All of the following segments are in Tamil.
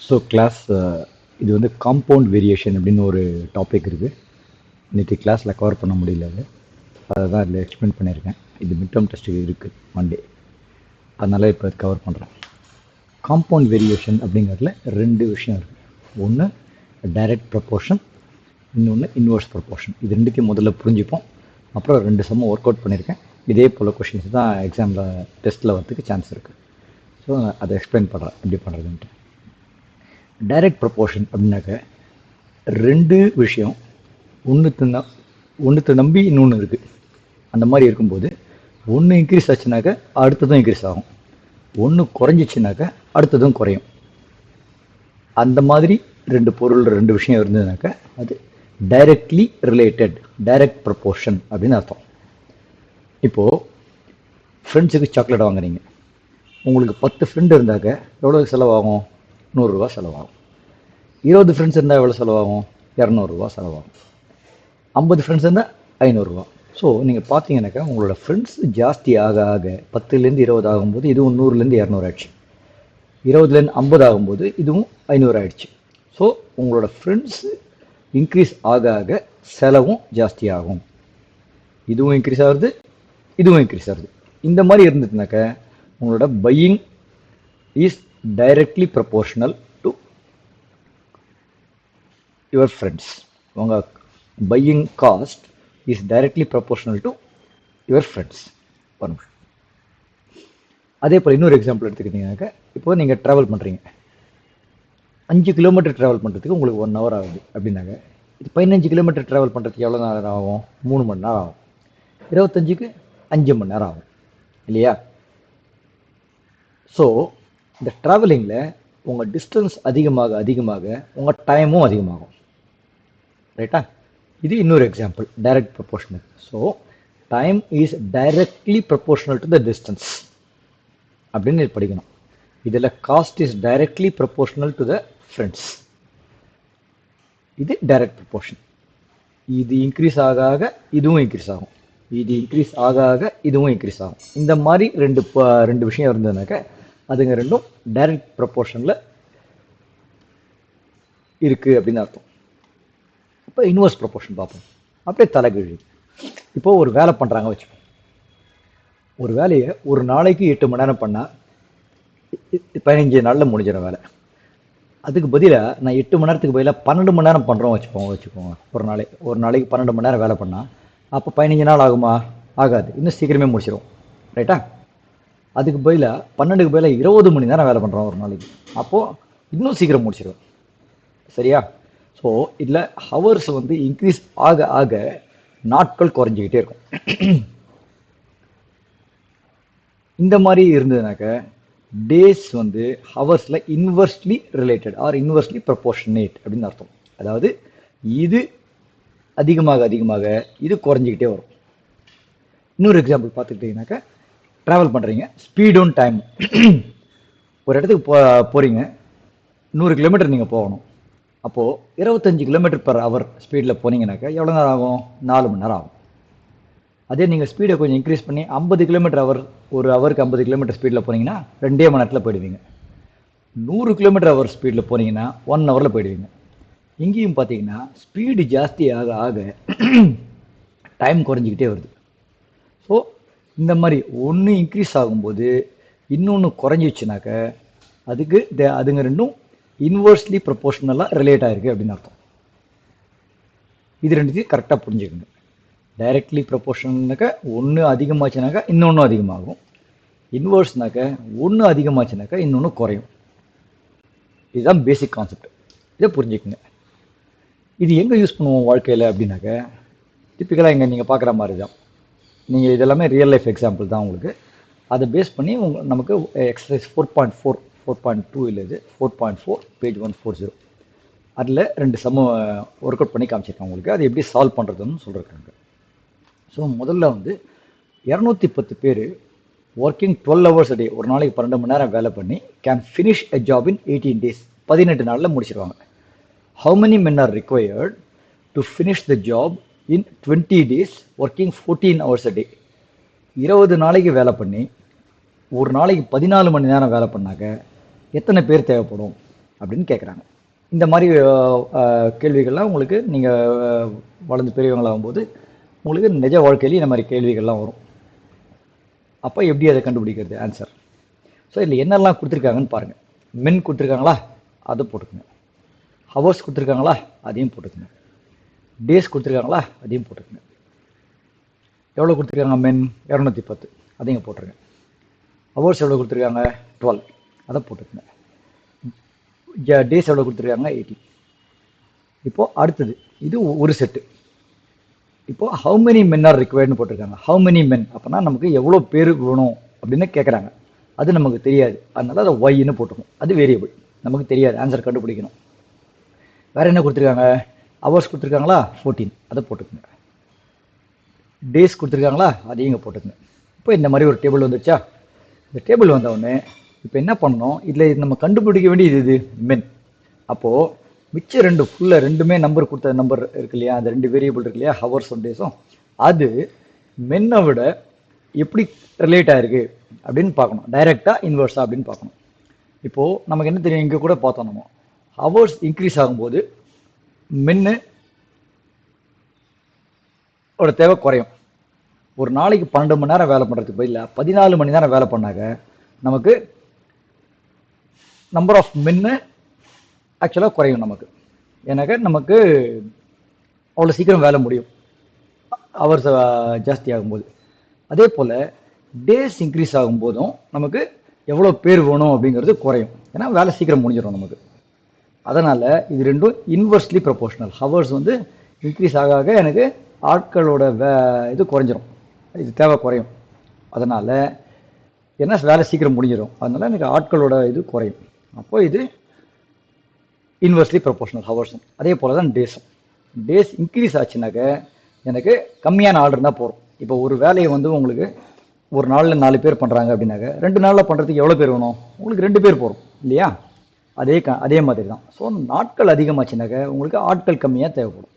ஸோ கிளாஸ் இது வந்து காம்பவுண்ட் வேரியேஷன் அப்படின்னு ஒரு டாபிக் இருக்குது. நேற்று கிளாஸில் கவர் பண்ண முடியல, அதை தான் இதில் எக்ஸ்பிளைன் பண்ணியிருக்கேன். இது மிட் டேர்ம் டெஸ்ட்டுக்கு இருக்குது மண்டே, அதனால் இப்போ கவர் பண்ணுறேன். காம்பவுண்ட் வேரியேஷன் அப்படிங்கிறதுல ரெண்டு விஷயம் இருக்குது. ஒன்று டைரக்ட் ப்ரப்போர்ஷன், இன்னொன்று இன்வர்ஸ் ப்ரப்போர்ஷன். இது ரெண்டுத்தையும் முதல்ல புரிஞ்சுப்போம். அப்புறம் ரெண்டு சம்ம ஒர்க் அவுட் பண்ணியிருக்கேன். இதே போல் கொஷின்ஸ் தான் எக்ஸாமில் டெஸ்ட்டில் வரதுக்கு சான்ஸ் இருக்குது. ஸோ அதை எக்ஸ்பிளைன் பண்ணுறேன் எப்படி பண்ணுறதுன்ட்டு. டைரக்ட் ப்ரப்போர்ஷன் அப்படின்னாக்க ரெண்டு விஷயம் ஒன்றுத்தை நம்பி இன்னொன்று இருக்குது. அந்த மாதிரி இருக்கும்போது ஒன்று இன்க்ரீஸ் ஆச்சுனாக்க அடுத்ததும் இன்க்ரீஸ் ஆகும், ஒன்று குறைஞ்சிச்சுனாக்க அடுத்ததும் குறையும். அந்த மாதிரி ரெண்டு பொருள் ரெண்டு விஷயம் இருந்ததுனாக்க அது டைரக்ட்லி ரிலேட்டட், டைரக்ட் ப்ரப்போர்ஷன் அப்படின்னு அர்த்தம். இப்போது ஃப்ரெண்ட்ஸுக்கு சாக்லேட் வாங்குறீங்க. உங்களுக்கு 10 ஃப்ரெண்டு இருந்தாக்க எவ்வளோ செலவாகும்? 100 ரூபா செலவாகும். 20 ஃப்ரெண்ட்ஸ் இருந்தால் எவ்வளோ செலவாகும்? 200 ரூபா செலவாகும். 50 ஃப்ரெண்ட்ஸ் இருந்தால் 500 ரூபா. ஸோ நீங்கள் பார்த்தீங்கன்னாக்கா உங்களோட ஃப்ரெண்ட்ஸ் ஜாஸ்தி ஆக ஆக 10லேருந்து 20 ஆகும்போது இதுவும் 100லேருந்து 200 ஆயிடுச்சு, 20லேருந்து 50 ஆகும்போது இதுவும் 500 ஆயிடுச்சு. ஸோ உங்களோட ஃப்ரெண்ட்ஸ் இன்க்ரீஸ் ஆக ஆக செலவும் ஜாஸ்தி ஆகும். இதுவும் இன்க்ரீஸ் ஆகுது, இதுவும் இன்க்ரீஸ் ஆகுது. இந்த மாதிரி இருந்துச்சுனாக்க உங்களோட buying is directly proportional to your friends. உங்கள் buying cost is directly proportional to your friends. ஒரு நிமிஷம். அதே போல் இன்னொரு எக்ஸாம்பிள் எடுத்துக்கிட்டீங்கன்னாக்கா, இப்போ நீங்கள் ட்ராவல் பண்ணுறீங்க. 5 கிலோமீட்டர் ட்ராவல் பண்ணுறதுக்கு உங்களுக்கு 1 ஹவர் ஆகுது அப்படின்னாக்க, இது 15 கிலோமீட்டர் ட்ராவல் பண்ணுறதுக்கு எவ்வளோ நேரம் ஆகும்? 3 மணி நேரம் ஆகும். 25க்கு 5 மணி நேரம் ஆகும் இல்லையா? ஸோ இந்த ட்ராவலிங்கில் உங்கள் டிஸ்டன்ஸ் அதிகமாக அதிகமாக உங்கள் டைமும் அதிகமாகும். ரைட்டா? இது இன்னொரு example, direct proportional. So time is directly proportional to the distance அப்படின்னு படிக்கணும். இதில் cost is directly proportional to the friends. இது டைரக்ட் ப்ரப்போர்ஷன். இது இன்க்ரீஸ் ஆக ஆக இதுவும் இன்க்ரீஸ் ஆகும், இது இன்க்ரீஸ் ஆக ஆக இதுவும் இன்க்ரீஸ் ஆகும். இந்த மாதிரி ரெண்டு விஷயம் இருந்ததுனாக்க அதுங்க ரெண்டும் டைரக்ட் ப்ரப்போர்ஷனில் இருக்குது அப்படின்னு அர்த்தம். இப்போ இன்வர்ஸ் ப்ரப்போர்ஷன் பார்ப்போம். அப்படியே தலைகீழ். இப்போது ஒரு வேலை பண்ணுறாங்க வச்சுப்போம். ஒரு வேலையை ஒரு நாளைக்கு 8 மணி நேரம் பண்ணால் 15 நாளில் முடிஞ்சிடும் வேலை. அதுக்கு பதிலாக நான் 8 மணி நேரத்துக்கு பதிலாக 12 மணி நேரம் பண்ணுறோம் வச்சுக்கோங்க. ஒரு நாளைக்கு 12 மணி நேரம் வேலை பண்ணால் அப்போ 15 நாள் ஆகுமா? ஆகாது, இன்னும் சீக்கிரமே முடிச்சிடும். ரைட்டா? அதுக்கு பதிலாக 12க்கு பதிலாக 20 மணி நேரம் வேலை பண்ணுறோம் ஒரு நாளைக்கு, அப்போது இன்னும் சீக்கிரம் முடிச்சிடும். சரியா? ஸோ இதில் ஹவர்ஸ் வந்து இன்க்ரீஸ் ஆக ஆக நாட்கள் குறைஞ்சிக்கிட்டே இருக்கும். இந்த மாதிரி இருந்ததுனாக்க டேஸ் வந்து ஹவர்ஸில் inversely related or inversely proportionate அப்படின்னு அர்த்தம். அதாவது இது அதிகமாக அதிகமாக இது குறைஞ்சிக்கிட்டே வரும். இன்னொரு எக்ஸாம்பிள் பார்த்துக்கிட்டிங்கனாக்கா, ட்ராவல் பண்ணுறீங்க, ஸ்பீடும் டைம். ஒரு இடத்துக்கு போகிறீங்க, 100 கிலோமீட்டர் நீங்கள் போகணும். அப்போது 25 கிலோமீட்டர் பர் ஹவர் ஸ்பீடில் போனீங்கன்னாக்கா எவ்வளோ நேரம் ஆகும்? 4 மணி நேரம் ஆகும். அதே நீங்கள் ஸ்பீடை கொஞ்சம் இன்க்ரீஸ் பண்ணி 50 கிலோமீட்டர் ஹவர், ஒரு ஹவருக்கு 50 கிலோமீட்டர் ஸ்பீடில் போனீங்கன்னா 2 மணி நேரத்தில் போயிடுவீங்க. 100 கிலோமீட்டர் ஹவர் ஸ்பீடில் போனீங்கன்னா 1 ஹவரில் போயிடுவீங்க. இங்கேயும் பார்த்தீங்கன்னா ஸ்பீடு ஜாஸ்தி ஆக ஆக டைம் குறைஞ்சிக்கிட்டே வருது. ஸோ இந்த மாதிரி ஒன்று இன்க்ரீஸ் ஆகும்போது இன்னொன்று குறைஞ்சிச்சுனாக்க அதுங்க ரெண்டும் இன்வெர்ஸ்லி ப்ரப்போர்ஷனலாக ரிலேட் ஆகிருக்கு அப்படின்னு அர்த்தம். இது ரெண்டுத்தையும் கரெக்டாக புரிஞ்சுக்கோங்க. டைரக்ட்லி ப்ரப்போர்ஷன்னாக்க ஒன்று அதிகமாச்சுனாக்கா இன்னொன்று அதிகமாகும், இன்வெர்ஸ்னாக்க ஒன்று அதிகமாச்சுனாக்கா இன்னொன்று குறையும். இதுதான் பேசிக் கான்செப்ட். இதை புரிஞ்சுக்குங்க. இது எங்கே யூஸ் பண்ணுவோம் வாழ்க்கையில் அப்படின்னாக்க, டிப்பிக்கலாக இங்கே நீங்கள் பார்க்குற மாதிரி தான். நீங்கள் இதெல்லாமே ரியல் லைஃப் எக்ஸாம்பிள் தான் உங்களுக்கு. அதை பேஸ் பண்ணி நமக்கு எக்ஸசைஸ் 4.2 இல்லை, இது 4.4 பேஜ் 140. அதில் 2 சம்ம ஒர்க் அவுட் பண்ணி காமிச்சிருக்கேன் உங்களுக்கு. அது எப்படி சால்வ் பண்ணுறதுன்னு சொல்லியிருக்காங்க. ஸோ முதல்ல வந்து 210 பேர் ஒர்க்கிங் 12 ஹவர்ஸ் a day, ஒரு நாளைக்கு 12 மணி நேரம் வேலை பண்ணி can finish a job in 18 days, 18 நாளில் முடிச்சிருவாங்க. How many men are required to finish the job in 20 days working 14 hours a day? 20 நாளைக்கு வேலை பண்ணி ஒரு நாளைக்கு 14 மணி நேரம் வேலை பண்ணாக்க எத்தனை பேர் தேவைப்படும் அப்படின்னு கேட்குறாங்க. இந்த மாதிரி கேள்விகள்லாம் உங்களுக்கு நீங்கள் வளர்ந்து பெரியவங்களாகும்போது உங்களுக்கு நிஜ வாழ்க்கையிலேயே இந்த மாதிரி கேள்விகள்லாம் வரும். அப்போ எப்படி அதை கண்டுபிடிக்கிறது ஆன்சர்? ஸோ இதில் என்னெல்லாம் கொடுத்துருக்காங்கன்னு பாருங்கள். மென் கொடுத்துருக்காங்களா, அதை போட்டுக்குங்க. ஹவர்ஸ் கொடுத்துருக்காங்களா, அதையும் போட்டுக்குங்க. டேஸ் கொடுத்துருக்காங்களா, அதையும் போட்டுக்குங்க. எவ்வளோ கொடுத்துருக்காங்க? மென் 210, அதையும் போட்டுருங்க. ஹவர்ஸ் எவ்வளோ கொடுத்துருக்காங்க? 12, அதை போட்டுக்குங்க. டேஸ் எவ்வளோ கொடுத்துருக்காங்க? 80. இப்போது அடுத்தது இது ஒரு செட்டு. இப்போது ஹவு மெனி மென் ஆர் ரிக்வயர்டுன்னு போட்டிருக்காங்க. ஹவு மெனி மென் அப்படின்னா நமக்கு எவ்வளோ பேர் வேணும் அப்படின்னு கேட்குறாங்க. அது நமக்கு தெரியாது, அதனால அதை ஒய்ன்னு போட்டுக்கணும். அது வேரியபிள், நமக்கு தெரியாது, ஆன்சர் கண்டுபிடிக்கணும். வேறு என்ன கொடுத்துருக்காங்க? ஹவர்ஸ் கொடுத்துருக்காங்களா, 14, அதை போட்டுக்குங்க. டேஸ் கொடுத்துருக்காங்களா, அதையும் இங்கே போட்டுக்குங்க. இப்போ இந்த மாதிரி ஒரு டேபிள் வந்துச்சா? இந்த டேபிள் வந்தவுடனே இப்போ என்ன பண்ணணும், இதில் நம்ம கண்டுபிடிக்க வேண்டியது இது மென். அப்போது மிச்சம் ரெண்டு ஃபுல்லாக ரெண்டுமே நம்பர் கொடுத்த நம்பர் இருக்கு இல்லையா, அந்த ரெண்டு வேரியபிள் இருக்கு இல்லையா, ஹவர்ஸும் டேஸும், அது மென்னை விட எப்படி ரிலேட் ஆயிருக்கு அப்படின்னு பார்க்கணும். டைரெக்டாக இன்வர்ஸா அப்படின்னு பார்க்கணும். இப்போது நமக்கு என்ன தெரியும், இங்கே கூட பார்த்தோம் நம்ம, ஹவர்ஸ் இன்க்ரீஸ் ஆகும்போது மென்னு ஒரு தேவை குறையும். ஒரு நாளைக்கு 12 மணி நேரம் வேலை பண்ணுறதுக்கு பதிலாக 14 மணி நேரம் வேலை பண்ணாக்க நமக்கு நம்பர் ஆஃப் மென்னு ஆக்சுவலாக குறையும் நமக்கு. எனக்கு நமக்கு அவ்வளோ சீக்கிரம் வேலை முடியும் ஹவர்ஸ் ஜாஸ்தி ஆகும்போது. அதே போல் டேஸ் இன்க்ரீஸ் ஆகும்போதும் நமக்கு எவ்வளோ பேர் வேணும் அப்படிங்கிறது குறையும், ஏன்னா வேலை சீக்கிரம் முடிஞ்சிடும் நமக்கு. அதனால் இது ரெண்டும் இன்வெர்ஸ்லி ப்ரொபோர்ஷனல். ஹவர்ஸ் வந்து இன்க்ரீஸ் ஆக ஆக எனக்கு ஆட்களோட இது குறைஞ்சிரும், இது தேவை குறையும். அதனால் என்ன வேலை சீக்கிரம் முடிஞ்சிடும், அதனால் எனக்கு ஆட்களோட இது குறையும். அப்போ இது இன்வெர்ஸ்லி ப்ரொபோர்ஷனல் ஹவர்ஸும். அதே போல் தான் டேஸும். டேஸ் இன்க்ரீஸ் ஆச்சுனாக்க எனக்கு கம்மியான ஆர்டர் தான் போகிறோம். இப்போ ஒரு வேலையை வந்து உங்களுக்கு ஒரு நாளில் 4 பேர் பண்ணுறாங்க அப்படின்னாக்க 2 நாளில் பண்ணுறதுக்கு எவ்வளோ பேர் வேணும்? உங்களுக்கு 2 பேர் போகிறோம் இல்லையா? அதே மாதிரி தான். ஸோ நாட்கள் அதிகமாச்சுனாக்க உங்களுக்கு ஆட்கள் கம்மியாக தேவைப்படும்.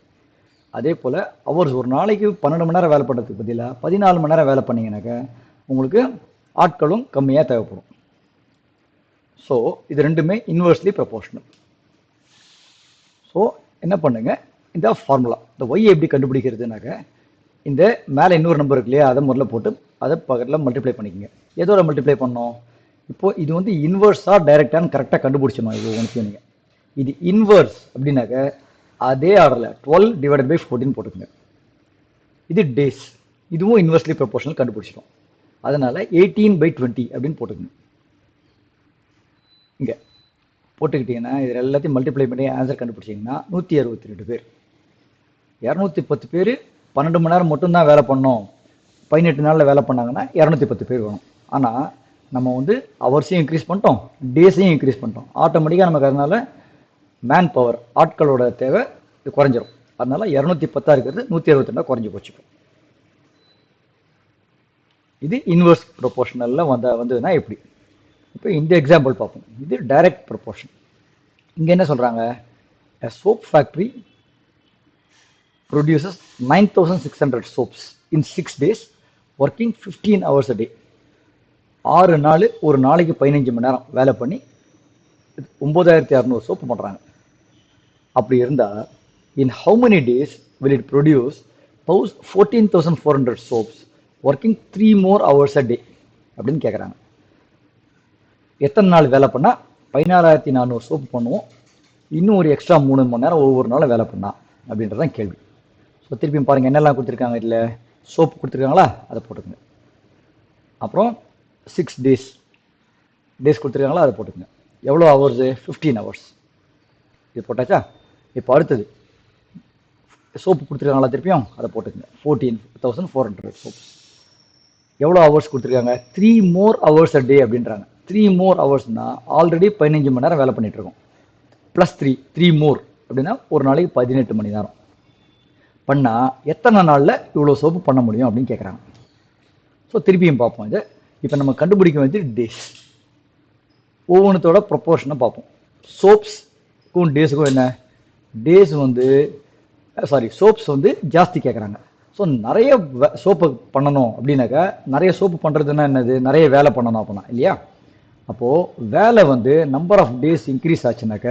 அதே போல் ஹவர்ஸ் ஒரு நாளைக்கு 12 மணி நேரம் வேலை பண்ணுறதுக்கு பதிலாக 14 மணி நேரம் வேலை பண்ணிங்கனாக்க உங்களுக்கு ஆட்களும் கம்மியாக தேவைப்படும். ஸோ இது ரெண்டுமே இன்வெர்ஸ்லி ப்ரொபோர்ஷனல். ஸோ என்ன பண்ணுங்க, இந்த ஃபார்முலா இந்த ஒய் எப்படி கண்டுபிடிக்கிறதுனாக்க, இந்த மேலே இன்னொரு நம்பர் இருக்கு இல்லையா, அதை முதல்ல போட்டு அதை பக்கத்தில் மல்டிப்ளை பண்ணிக்கோங்க. எதோட மல்டிப்ளை பண்ணோம்? இப்போது இது வந்து இன்வெர்ஸாக டைரெக்டானு கரெக்டாக கண்டுபிடிச்சணும். இது ஒன்று நீங்கள் இது இன்வெர்ஸ் அப்படின்னாக்க அதே ஆர்டரில் 12 டிவைடட் பை 14 போட்டுக்கோங்க. இது டேஸ், இதுவும் இன்வெர்ஸ்லி ப்ரொபோர்ஷனல் கண்டுபிடிச்சிடும். அதனால் 18/20 அப்படின்னு போட்டுக்கோங்க. இங்கே போட்டுக்கிட்டிங்கன்னா இது எல்லாத்தையும் மல்டிப்ளை பண்ணி ஆன்சர் கண்டுபிடிச்சிங்கன்னா 162 பேர். 210 பேர் 12 மணி நேரம் மட்டும்தான் வேலை பண்ணோம், 18 நாளில் வேலை பண்ணாங்கன்னா 210 பேர் வேணும். ஆனால் நம்ம வந்து ஹவர்ஸையும் இன்க்ரீஸ் பண்ணிட்டோம், டேஸையும் இன்க்ரீஸ் பண்ணிட்டோம். ஆட்டோமேட்டிக்காக நமக்கு அதனால் மேன் பவர் ஆட்களோட தேவை இது குறைஞ்சிரும். அதனால் 210 இருக்கிறது 162 குறைஞ்சி போச்சுக்கும். இது இன்வெர்ஸ் ப்ரொபோர்ஷனலில் வந்ததுன்னா எப்படி? இப்போ இந்த எக்ஸாம்பிள் பார்ப்போம். இது டைரக்ட் ப்ரொபோர்ஷன். இங்கே என்ன சொல்கிறாங்க? A soap factory produces 9,600 soaps in 6 days working 15 hours a day. 6 நாள் ஒரு நாளைக்கு 15 மணி நேரம் வேலை பண்ணி 9600 சோப்பு பண்ணுறாங்க. அப்படி இருந்தால் in how many days will it produce 14,400 soaps working 3 more hours a day அப்படின்னு கேட்குறாங்க. எத்தனை நாள் வேலை பண்ணால் 16,400 சோப்பு பண்ணுவோம், இன்னும் ஒரு எக்ஸ்ட்ரா 3 மணி நேரம் ஒவ்வொரு நாளும் வேலை பண்ணா அப்படின்றதான் கேள்வி. ஸோ திருப்பியும் பாருங்கள் என்னெல்லாம் கொடுத்துருக்காங்க. இதில் சோப்பு கொடுத்துருக்காங்களா, அதை போட்டுக்கோங்க. அப்புறம் 6 டேஸ் கொடுத்துருக்காங்களா, அதை போட்டுக்கோங்க. எவ்வளோ ஹவர்ஸு? 15 ஹவர்ஸ். இது போட்டாச்சா? இப்போ அடுத்தது சோப்பு கொடுத்துருக்காங்களா, திருப்பியும் அதை போட்டுக்கோங்க. 14,400 சோப்ஸ். எவ்வளோ ஹவர்ஸ் கொடுத்துருக்காங்க? 3 more hours a day அப்படின்றாங்க. 3 more ஹவர்ஸ்னா ஆல்ரெடி 15 மணி நேரம் வேலை பண்ணிட்டு இருக்கோம், ப்ளஸ் 3 more அப்படின்னா ஒரு நாளைக்கு 18 மணி நேரம் பண்ணால் எத்தனை நாளில் இவ்வளோ சோப்பு பண்ண முடியும் அப்படின்னு கேட்குறாங்க. ஸோ திருப்பியும் பார்ப்போம். இது இப்போ நம்ம கண்டுபிடிக்க வேண்டியது டேஸ். ஒவ்வொன்றத்தோட ப்ரொப்போர்ஷனை பார்ப்போம். சோப்ஸ்க்கும் டேஸுக்கும் என்ன? டேஸ் வந்து சோப்ஸ் வந்து ஜாஸ்தி கேட்குறாங்க. ஸோ நிறைய சோப்பு பண்ணணும் அப்படின்னாக்கா, நிறைய சோப்பு பண்ணுறதுன்னா என்னது? நிறைய வேலை பண்ணணும் அப்படின்னா இல்லையா? அப்போது வேலை வந்து நம்பர் ஆஃப் டேஸ் இன்க்ரீஸ் ஆச்சுனாக்க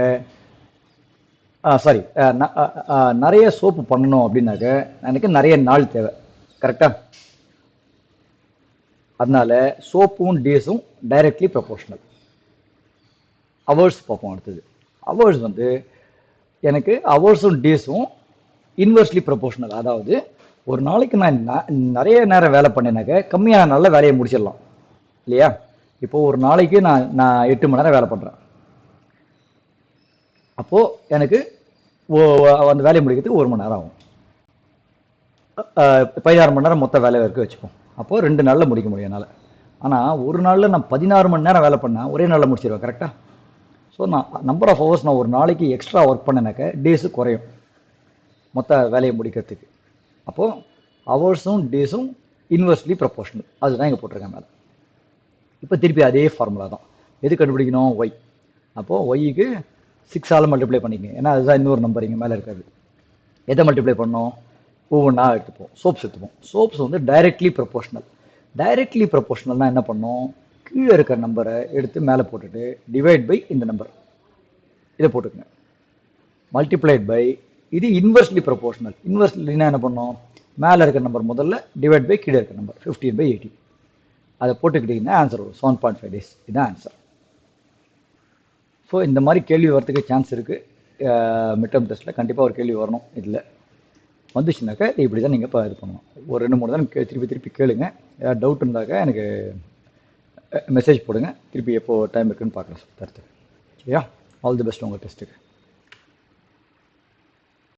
சாரி நிறைய சோப்பு பண்ணணும் அப்படின்னாக்க எனக்கு நிறைய நாள் தேவை. கரெக்டாக? அதனால சோப்பும் டேஸும் டைரக்ட்லி ப்ரொபோர்ஷனல். ஹவர்ஸ் பார்ப்போம் அடுத்தது. ஹவர்ஸ் வந்து எனக்கு ஹவர்ஸும் டேஸும் இன்வெர்ஸ்லி ப்ரொபோர்ஷனல். அதாவது ஒரு நாளைக்கு நான் நிறைய நேரம் வேலை பண்ணேனாக்க கம்மியான நாளில் வேலையை முடிச்சிடலாம் இல்லையா? இப்போது ஒரு நாளைக்கு நான் 8 மணி நேரம் வேலை பண்ணுறேன். அப்போது எனக்கு அந்த வேலையை முடிக்கிறதுக்கு 1 மணி நேரம் ஆகும். 16 மணி நேரம் மொத்த வேலை வரைக்கும் வச்சுப்போம். அப்போது 2 நாளில் முடிக்க முடியும் என்னால். ஆனால் ஒரு நாளில் நான் 16 மணி நேரம் வேலை பண்ணால் ஒரே நாளில் முடிச்சிடுவேன். கரெக்டாக? ஸோ நான் நம்பர் ஆஃப் ஹவர்ஸ் நான் ஒரு நாளைக்கு எக்ஸ்ட்ரா ஒர்க் பண்ணேனாக்க டேஸு குறையும் மொத்த வேலையை முடிக்கிறதுக்கு. அப்போது ஹவர்ஸும் டேஸும் இன்வெர்ஸ்லி ப்ரொபோர்ஷனல். அதுதான் இங்கே போட்டிருக்கேன் மேலே. இப்போ திருப்பி அதே ஃபார்முலா தான். எது கண்டுபிடிக்கணும்? ஒய். அப்போது ஒய்க்கு 6ஆல் மல்டிப்ளை பண்ணிக்கங்க. ஏன்னா அதுதான் இன்னொரு நம்பர் இங்கே மேலே இருக்காது. எதை மல்டிப்ளை பண்ணோம்? ஒவ்வொன்றா எடுத்துப்போம். சோப்ஸ் எடுத்துப்போம். சோப்ஸ் வந்து டைரக்ட்லி ப்ரொபோர்ஷனல். டைரக்ட்லி ப்ரொபோர்ஷனல்னால் என்ன பண்ணோம்? கீழே இருக்கிற நம்பரை எடுத்து மேலே போட்டுட்டு டிவைட் பை இந்த நம்பர் இதை போட்டுக்கங்க. மல்டிப்ளைட் பை இது இன்வெர்ஸ்லி ப்ரொபோர்ஷனல். இன்வெர்ஸ்லினா என்ன பண்ணோம்? மேலே இருக்கிற நம்பர் முதல்ல டிவைட் பை கீழே இருக்கிற நம்பர் 15/80. அதை போட்டுக்கிட்டிங்கன்னா ஆன்சர் வரும். 7.5 days. இதுதான் ஆன்சர். ஸோ இந்த மாதிரி கேள்வி வரத்துக்கு சான்ஸ் இருக்குது. மிட் டேர்ம் டெஸ்ட்டில் கண்டிப்பாக ஒரு கேள்வி வரணும். இதில் வந்துச்சுனாக்கா இப்படி தான் நீங்கள் இப்போ இது பண்ணணும். ஒரு 2-3 தான் திருப்பி கேளுங்க. ஏதாவது டவுட் இருந்தாக்கா எனக்கு மெசேஜ் போடுங்க. திருப்பி எப்போ டைம் இருக்குன்னு பார்க்கலாம் தரத்துக்கு. சரியா? ஆல் தி பெஸ்ட் உங்கள் டெஸ்ட்டுக்கு.